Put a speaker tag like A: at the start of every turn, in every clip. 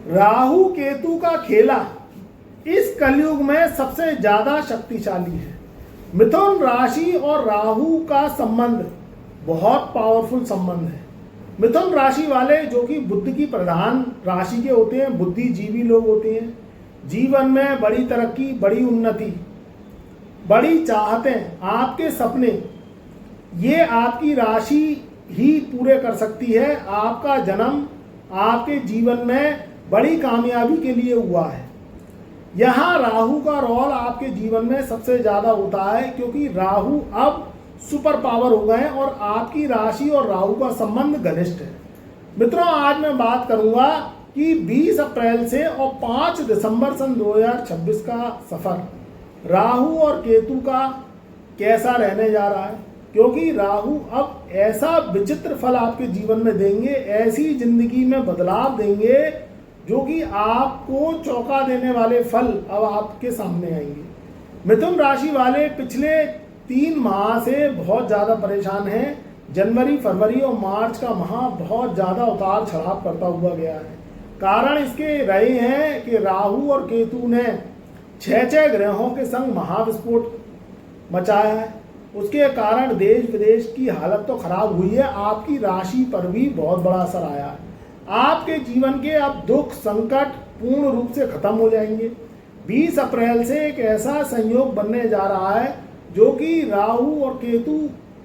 A: राहु केतु का खेला इस कलयुग में सबसे ज्यादा शक्तिशाली है। मिथुन राशि और राहु का संबंध बहुत पावरफुल संबंध है। मिथुन राशि वाले जो कि बुद्ध की प्रधान राशि के होते हैं, बुद्धिजीवी लोग होते हैं, जीवन में बड़ी तरक्की, बड़ी उन्नति, बड़ी चाहतें, आपके सपने, ये आपकी राशि ही पूरे कर सकती है। आपका जन्म आपके जीवन में बड़ी कामयाबी के लिए हुआ है। यहाँ राहु का रोल आपके जीवन में सबसे ज्यादा होता है, क्योंकि राहु अब सुपर पावर हो गए हैं और आपकी राशि और राहु का संबंध घनिष्ठ है। मित्रों, आज मैं बात करूंगा कि 20 अप्रैल से और 5 दिसंबर सन 2026 का सफर राहु और केतु का कैसा रहने जा रहा है, क्योंकि राहु अब ऐसा विचित्र फल आपके जीवन में देंगे, ऐसी जिंदगी में बदलाव देंगे जो कि आपको चौंका देने वाले फल अब आपके सामने आएंगे। मिथुन राशि वाले पिछले 3 माह से बहुत ज़्यादा परेशान हैं। जनवरी, फरवरी और मार्च का माह बहुत ज़्यादा उतार चढ़ाव करता हुआ गया है। कारण इसके रहे हैं कि राहु और केतु ने 6 ग्रहों के संग महाविस्फोट मचाया है। उसके कारण देश विदेश की हालत तो खराब हुई है, आपकी राशि पर भी बहुत बड़ा असर आया है। आपके जीवन के अब दुख संकट पूर्ण रूप से खत्म हो जाएंगे। 20 अप्रैल से एक ऐसा संयोग बनने जा रहा है जो कि राहु और केतु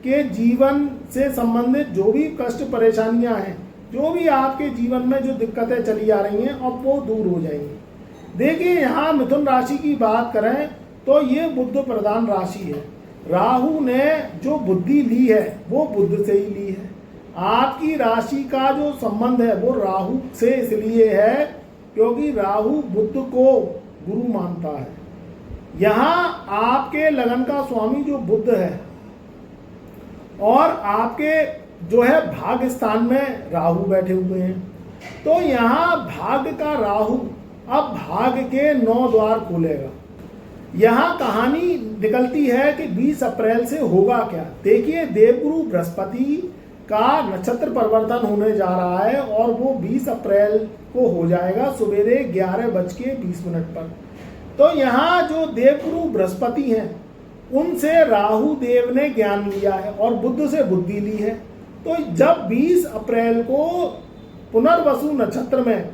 A: के जीवन से संबंधित जो भी कष्ट परेशानियां हैं, जो भी आपके जीवन में जो दिक्कतें चली आ रही हैं, अब वो दूर हो जाएंगी। देखिए, यहाँ मिथुन राशि की बात करें तो ये बुद्ध प्रधान राशि है। राहु ने जो बुद्धि ली है वो बुद्ध से ही ली है। आपकी राशि का जो संबंध है वो राहु से इसलिए है क्योंकि राहु बुद्ध को गुरु मानता है। यहाँ आपके लगन का स्वामी जो बुद्ध है और आपके जो है भाग्य स्थान में राहु बैठे हुए हैं, तो यहाँ भाग्य का राहु अब भाग्य के 9 द्वार खोलेगा। यहाँ कहानी निकलती है कि 20 अप्रैल से होगा क्या। देखिए, देवगुरु बृहस्पति का नक्षत्र परिवर्तन होने जा रहा है और वो 20 अप्रैल को हो जाएगा सवेरे 11:20 पर। तो यहाँ जो देवगुरु बृहस्पति हैं उनसे राहु देव ने ज्ञान लिया है और बुद्ध से बुद्धि ली है। तो जब 20 अप्रैल को पुनर्वसु नक्षत्र में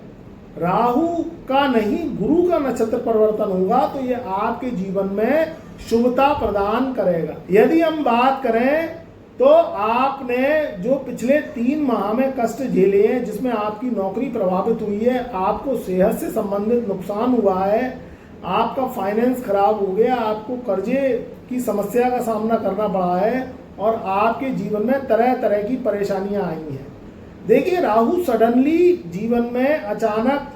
A: राहु का नहीं गुरु का नक्षत्र परिवर्तन होगा तो ये आपके जीवन में शुभता प्रदान करेगा। यदि हम बात करें तो आपने जो पिछले 3 माह में कष्ट झेले हैं, जिसमें आपकी नौकरी प्रभावित हुई है, आपको सेहत से संबंधित नुकसान हुआ है, आपका फाइनेंस खराब हो गया, आपको कर्जे की समस्या का सामना करना पड़ा है और आपके जीवन में तरह तरह की परेशानियां आई हैं। देखिए, राहु सडनली जीवन में अचानक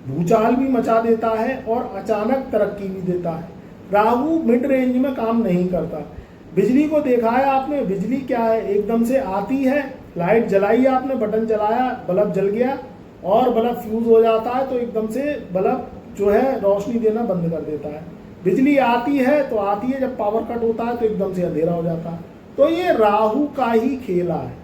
A: भूचाल भी मचा देता है और अचानक तरक्की भी देता है। राहु मिड रेंज में काम नहीं करता। बिजली को देखा है आपने, बिजली क्या है, एकदम से आती है, लाइट जलाई आपने, बटन चलाया, बल्ब जल गया और बल्ब फ्यूज हो जाता है, तो एकदम से बल्ब जो है रोशनी देना बंद कर देता है। बिजली आती है तो आती है, जब पावर कट होता है तो एकदम से अंधेरा हो जाता है। तो ये राहु का ही खेला है।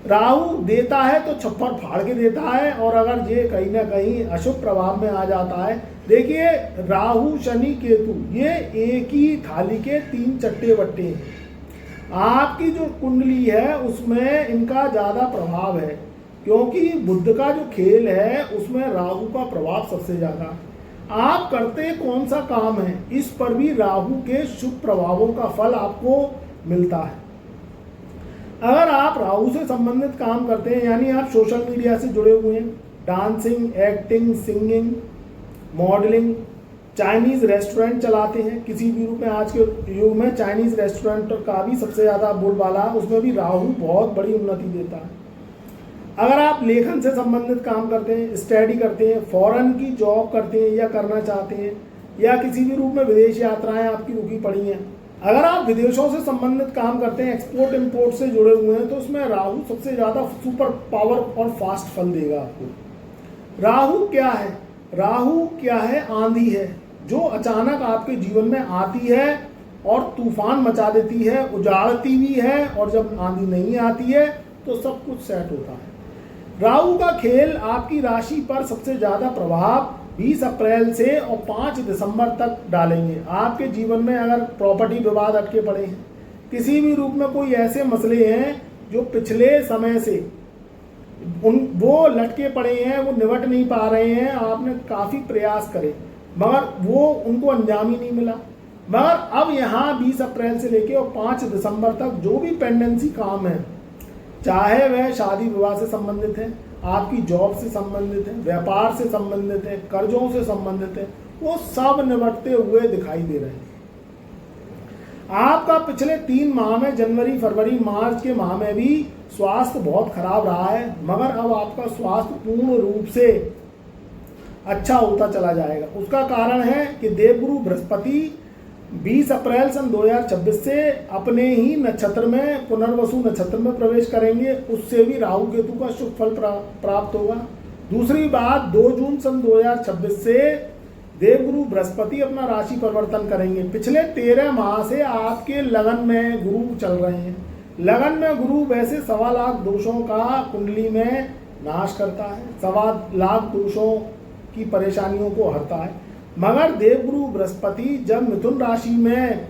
A: राहु देता है तो छप्पर फाड़ के देता है और अगर ये कहीं ना कहीं अशुभ प्रभाव में आ जाता है। देखिए, राहु शनि केतु ये एक ही थाली के 3 चट्टे बट्टे हैं। आपकी जो कुंडली है उसमें इनका ज़्यादा प्रभाव है, क्योंकि बुद्ध का जो खेल है उसमें राहु का प्रभाव सबसे ज़्यादा। आप करते कौन सा काम है, इस पर भी राहु के शुभ प्रभावों का फल आपको मिलता है। अगर आप राहु से संबंधित काम करते हैं, यानी आप सोशल मीडिया से जुड़े हुए हैं, dancing, acting, singing, modelling, Chinese restaurant चलाते हैं किसी भी रूप में, आज के युग में चाइनीज़ रेस्टोरेंट का भी सबसे ज़्यादा बोलबाला है, उसमें भी राहु बहुत बड़ी उन्नति देता है। अगर आप लेखन से संबंधित काम करते हैं, स्टडी करते हैं, फॉरेन की जॉब करते हैं या करना चाहते हैं, या किसी भी रूप में विदेश यात्राएं आपकी रुकी पड़ी हैं, अगर आप विदेशों से संबंधित काम करते हैं, एक्सपोर्ट इंपोर्ट से जुड़े हुए हैं, तो उसमें राहु सबसे ज़्यादा सुपर पावर और फास्ट फल देगा आपको। राहु क्या है? राहु क्या है? आंधी है, जो अचानक आपके जीवन में आती है और तूफान मचा देती है, उजाड़ती भी है, और जब आंधी नहीं आती है तो सब कुछ सेट होता है। राहु का खेल आपकी राशि पर सबसे ज्यादा प्रभाव 20 अप्रैल से और 5 दिसंबर तक डालेंगे। आपके जीवन में अगर प्रॉपर्टी विवाद अटके पड़े हैं, किसी भी रूप में कोई ऐसे मसले हैं जो पिछले समय से वो लटके पड़े हैं, वो निपट नहीं पा रहे हैं, आपने काफ़ी प्रयास करे मगर वो उनको अंजाम ही नहीं मिला। मगर अब यहाँ 20 अप्रैल से लेके और 5 दिसंबर तक जो भी पेंडेंसी काम है, चाहे वह शादी विवाह से संबंधित है, आपकी जॉब से संबंधित है, व्यापार से संबंधित है, कर्जों से संबंधित है, वो सब निपटते हुए दिखाई दे रहे हैं। आपका पिछले 3 माह में, जनवरी, फरवरी, मार्च के माह में भी स्वास्थ्य बहुत खराब रहा है, मगर अब आपका स्वास्थ्य पूर्ण रूप से अच्छा होता चला जाएगा। उसका कारण है कि देवगुरु बृहस्पति 20 अप्रैल सन 2026 से अपने ही नक्षत्र में, पुनर्वसु नक्षत्र में प्रवेश करेंगे। उससे भी राहु केतु का शुभ फल प्राप्त होगा। दूसरी बात, 2 जून सन 2026 से देवगुरु बृहस्पति अपना राशि परिवर्तन करेंगे। पिछले 13 माह से आपके लगन में गुरु चल रहे हैं। लगन में गुरु वैसे 1.25 लाख दोषों का कुंडली में नाश करता है, 1.25 लाख दोषों की परेशानियों को हरता है। मगर देवगुरु बृहस्पति जब मिथुन राशि में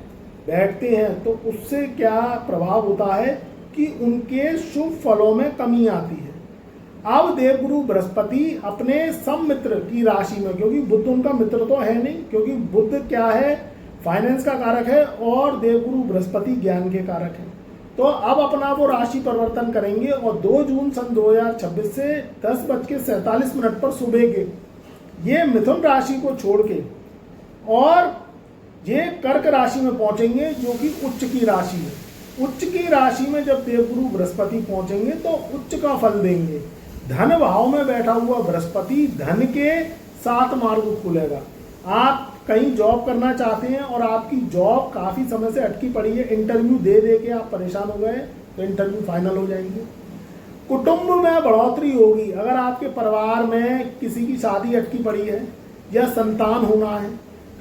A: बैठते हैं तो उससे क्या प्रभाव होता है कि उनके शुभ फलों में कमी आती है। अब देवगुरु बृहस्पति अपने सममित्र की राशि में, क्योंकि बुध उनका मित्र तो है नहीं, क्योंकि बुध क्या है, फाइनेंस का कारक है और देवगुरु बृहस्पति ज्ञान के कारक है। तो अब अपना वो राशि परिवर्तन करेंगे और 2 जून सन 2026 से 10:47 पर सुबह के ये मिथुन राशि को छोड़ के और ये कर्क राशि में पहुंचेंगे, जो कि उच्च की राशि है। उच्च की राशि में जब देवगुरु बृहस्पति पहुंचेंगे तो उच्च का फल देंगे। धन भाव में बैठा हुआ बृहस्पति धन के 7 मार्ग खोलेगा। आप कहीं जॉब करना चाहते हैं और आपकी जॉब काफ़ी समय से अटकी पड़ी है, इंटरव्यू दे दे के आप परेशान हो गए, तो इंटरव्यू फाइनल हो जाएंगे। कुटुंब में बढ़ोतरी होगी। अगर आपके परिवार में किसी की शादी अटकी पड़ी है या संतान होना है,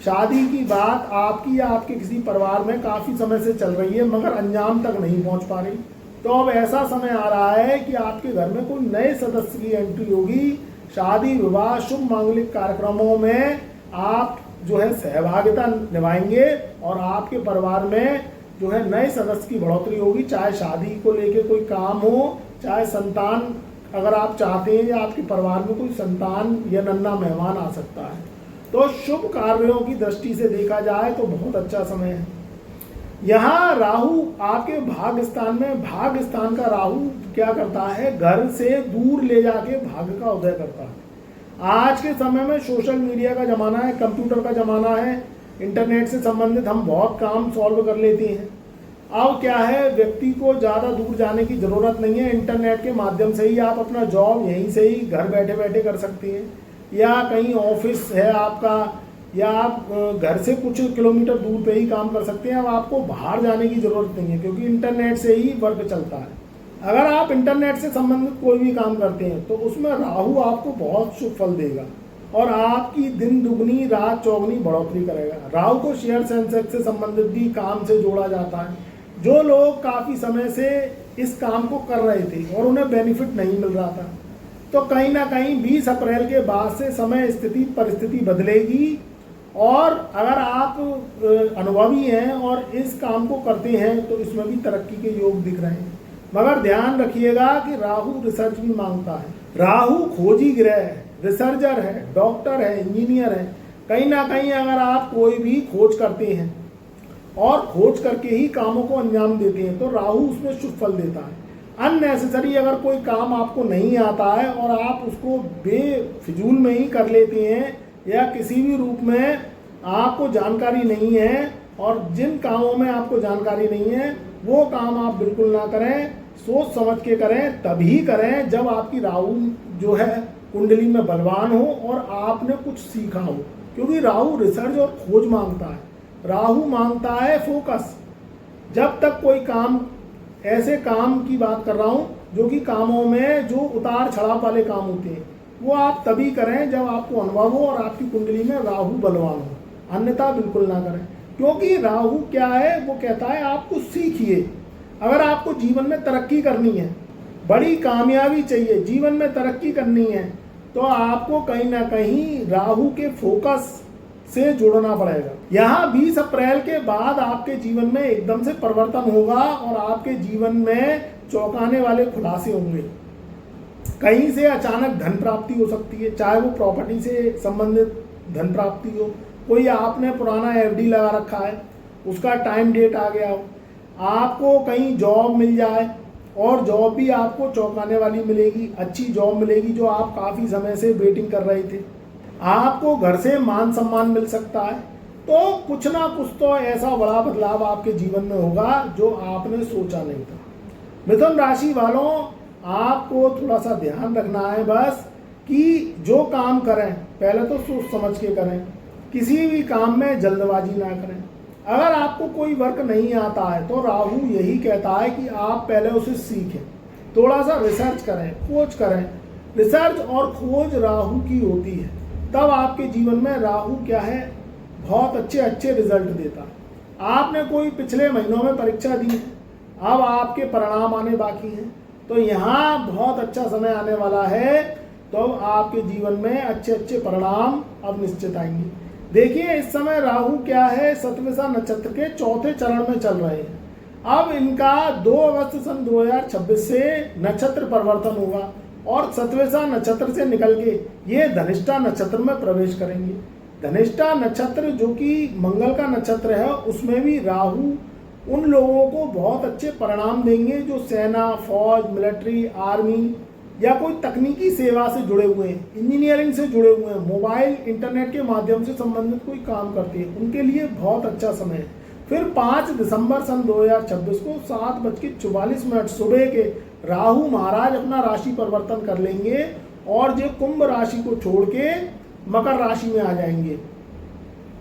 A: शादी की बात आपकी या आपके किसी परिवार में काफ़ी समय से चल रही है मगर अंजाम तक नहीं पहुंच पा रही, तो अब ऐसा समय आ रहा है कि आपके घर में कोई नए सदस्य की एंट्री होगी। शादी विवाह शुभ मांगलिक कार्यक्रमों में आप जो है सहभागिता निभाएंगे और आपके परिवार में जो है नए सदस्य की बढ़ोतरी होगी। चाहे शादी को लेके कोई काम हो, चाहे संतान अगर आप चाहते हैं या आपके परिवार में कोई संतान या नन्हा मेहमान आ सकता है, तो शुभ कार्यों की दृष्टि से देखा जाए तो बहुत अच्छा समय है। यहाँ राहु आपके भाग्य स्थान में, भाग्य स्थान का राहु क्या करता है, घर से दूर ले जाके भाग्य का उदय करता है। आज के समय में सोशल मीडिया का ज़माना है, कंप्यूटर का ज़माना है, इंटरनेट से संबंधित हम बहुत काम सॉल्व कर लेते हैं। अब क्या है, व्यक्ति को ज़्यादा दूर जाने की ज़रूरत नहीं है। इंटरनेट के माध्यम से ही आप अपना जॉब यहीं से ही घर बैठे बैठे कर सकते हैं, या कहीं ऑफिस है आपका, या आप घर से कुछ किलोमीटर दूर पे ही काम कर सकते हैं। अब आपको बाहर जाने की ज़रूरत नहीं है, क्योंकि इंटरनेट से ही वर्क चलता है। अगर आप इंटरनेट से संबंधित कोई भी काम करते हैं तो उसमें राहु आपको बहुत शुभ फल देगा और आपकी दिन दुगनी रात चौगनी बढ़ोतरी करेगा। राहु को शेयर सेंसेक्स से संबंधित भी काम से जोड़ा जाता है। जो लोग काफ़ी समय से इस काम को कर रहे थे और उन्हें बेनिफिट नहीं मिल रहा था, तो कहीं ना कहीं 20 अप्रैल के बाद से समय स्थिति परिस्थिति बदलेगी। और अगर आप अनुभवी हैं और इस काम को करते हैं तो इसमें भी तरक्की के योग दिख रहे हैं। मगर ध्यान रखिएगा कि राहु रिसर्च भी मांगता है। राहु खोजी ग्रह है, रिसर्चर है, डॉक्टर है, इंजीनियर है। कहीं ना कहीं अगर आप कोई भी खोज करते हैं और खोज करके ही कामों को अंजाम देते हैं तो राहु उसमें शुभ फल देता है। अननेसेसरी अगर कोई काम आपको नहीं आता है और आप उसको बेफिजूल में ही कर लेते हैं या किसी भी रूप में आपको जानकारी नहीं है, और जिन कामों में आपको जानकारी नहीं है वो काम आप बिल्कुल ना करें, सोच समझ के करें। तभी करें जब आपकी राहु जो है कुंडली में बलवान हो और आपने कुछ सीखा हो, क्योंकि राहु रिसर्च और खोज मांगता है। राहु मांगता है फोकस। जब तक कोई काम, ऐसे काम की बात कर रहा हूँ जो कि कामों में जो उतार चढ़ाव वाले काम होते हैं, वो आप तभी करें जब आपको अनुभव हो और आपकी कुंडली में राहु बलवान हो, अन्यथा बिल्कुल ना करें। क्योंकि राहु क्या है, वो कहता है आप कुछ सीखिए। अगर आपको जीवन में तरक्की करनी है बड़ी कामयाबी चाहिए, जीवन में तरक्की करनी है, तो आपको कहीं ना कहीं राहु के फोकस से जुड़ना पड़ेगा। यहाँ 20 अप्रैल के बाद आपके जीवन में एकदम से परिवर्तन होगा और आपके जीवन में चौंकाने वाले खुलासे होंगे। कहीं से अचानक धन प्राप्ति हो सकती है, चाहे वो प्रॉपर्टी से संबंधित धन प्राप्ति हो, कोई आपने पुराना एफडी लगा रखा है उसका टाइम डेट आ गया हो, आपको कहीं जॉब मिल जाए और जॉब भी आपको चौंकाने वाली मिलेगी, अच्छी जॉब मिलेगी जो आप काफ़ी समय से वेटिंग कर रहे थे, आपको घर से मान सम्मान मिल सकता है। तो कुछ ना कुछ तो ऐसा बड़ा बदलाव आपके जीवन में होगा जो आपने सोचा नहीं था। मिथुन राशि वालों, आपको थोड़ा सा ध्यान रखना है बस कि जो काम करें पहले तो सोच समझ के करें, किसी भी काम में जल्दबाजी ना करें। अगर आपको कोई वर्क नहीं आता है तो राहु यही कहता है कि आप पहले उसे सीखें, थोड़ा सा रिसर्च करें, खोज करें। रिसर्च और खोज राहु की होती है, तब आपके जीवन में राहु क्या है, बहुत अच्छे रिजल्ट देता है। आपने कोई पिछले महीनों में परीक्षा दी है, अब आपके परिणाम आने बाकी हैं, तो यहाँ बहुत अच्छा समय आने वाला है, तो आपके जीवन में अच्छे परिणाम अब निश्चित आएंगे। देखिए इस समय राहु क्या है, शतभिषा नक्षत्र के चौथे चरण में चल रहे हैं। अब इनका 2 अगस्त सन 2026 से नक्षत्र परिवर्तन होगा और शतभिषा नक्षत्र से निकल के ये धनिष्ठा नक्षत्र में प्रवेश करेंगे। धनिष्ठा नक्षत्र जो कि मंगल का नक्षत्र है, उसमें भी राहु उन लोगों को बहुत अच्छे परिणाम देंगे जो सेना, फौज, मिलिट्री, आर्मी या कोई तकनीकी सेवा से जुड़े हुए हैं, इंजीनियरिंग से जुड़े हुए हैं, मोबाइल इंटरनेट के माध्यम से संबंधित कोई काम करते हैं, उनके लिए बहुत अच्छा समय है। फिर 5 दिसंबर सन 2026 को 7:44 सुबह के राहु महाराज अपना राशि परिवर्तन कर लेंगे और जो कुंभ राशि को छोड़ के मकर राशि में आ जाएंगे।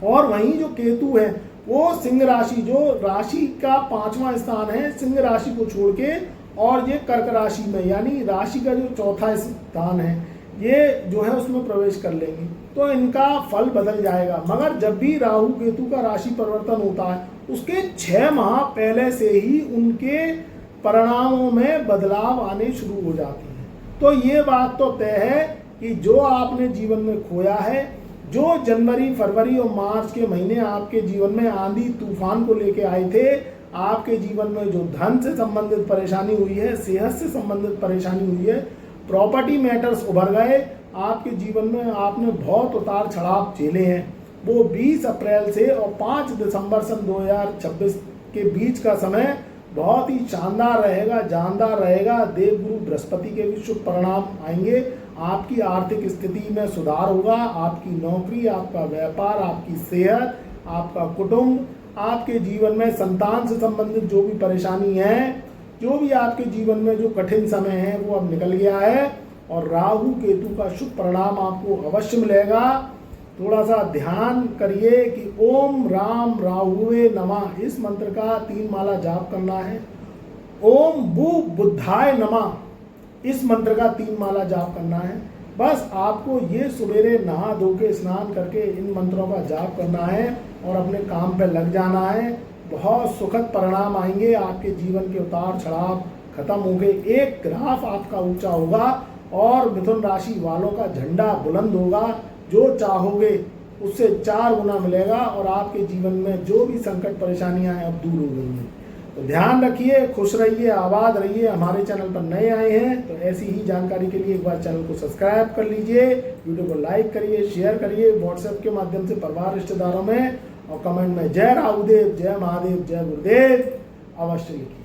A: और वहीं जो केतु है वो सिंह राशि, जो राशि का 5वां स्थान है, सिंह राशि को छोड़ के और ये कर्क राशि में, यानी राशि का जो चौथा स्थान है, ये जो है उसमें प्रवेश कर लेंगे। तो इनका फल बदल जाएगा। मगर जब भी राहु केतु का राशि परिवर्तन होता है उसके 6 माह पहले से ही उनके परिणामों में बदलाव आने शुरू हो जाते हैं। तो ये बात तो तय है कि जो आपने जीवन में खोया है, जो जनवरी, फरवरी और मार्च के महीने आपके जीवन में आंधी तूफान को लेके आए थे, आपके जीवन में जो धन से संबंधित परेशानी हुई है, सेहत से संबंधित परेशानी हुई है, प्रॉपर्टी मैटर्स उभर गए, आपके जीवन में आपने बहुत उतार चढ़ाव झेले हैं, वो 20 अप्रैल से और 5 दिसंबर सन 2026 के बीच का समय बहुत ही शानदार रहेगा, जानदार रहेगा। देवगुरु बृहस्पति के भी शुभ परिणाम आएंगे, आपकी आर्थिक स्थिति में सुधार होगा, आपकी नौकरी, आपका व्यापार, आपकी सेहत, आपका कुटुंब, आपके जीवन में संतान से संबंधित जो भी परेशानी है, जो भी आपके जीवन में जो कठिन समय है वो अब निकल गया है और राहु केतु का शुभ परिणाम आपको अवश्य मिलेगा। थोड़ा सा ध्यान करिए कि ओम राम राहुवे नमः, इस मंत्र का 3 माला जाप करना है। ओम भू बुद्धाय नमः, इस मंत्र का 3 माला जाप करना है। बस आपको ये सवेरे नहा धो के स्नान करके इन मंत्रों का जाप करना है और अपने काम पे लग जाना है। बहुत सुखद परिणाम आएंगे, आपके जीवन के उतार चढ़ाव खत्म होंगे, एक ग्राफ आपका ऊंचा होगा और मिथुन राशि वालों का झंडा बुलंद होगा। जो चाहोगे उससे 4 गुना मिलेगा और आपके जीवन में जो भी संकट परेशानियां हैं अब दूर हो गई हैं। तो ध्यान रखिए, खुश रहिए, आबाद रहिए। हमारे चैनल पर नए आए हैं तो ऐसी ही जानकारी के लिए एक बार चैनल को सब्सक्राइब कर लीजिए, वीडियो को लाइक करिए, शेयर करिए, व्हाट्सएप के माध्यम से परिवार रिश्तेदारों में, और कमेंट में जय राहुदेव, जय महादेव, जय गुरुदेव अवश्य लिखिए।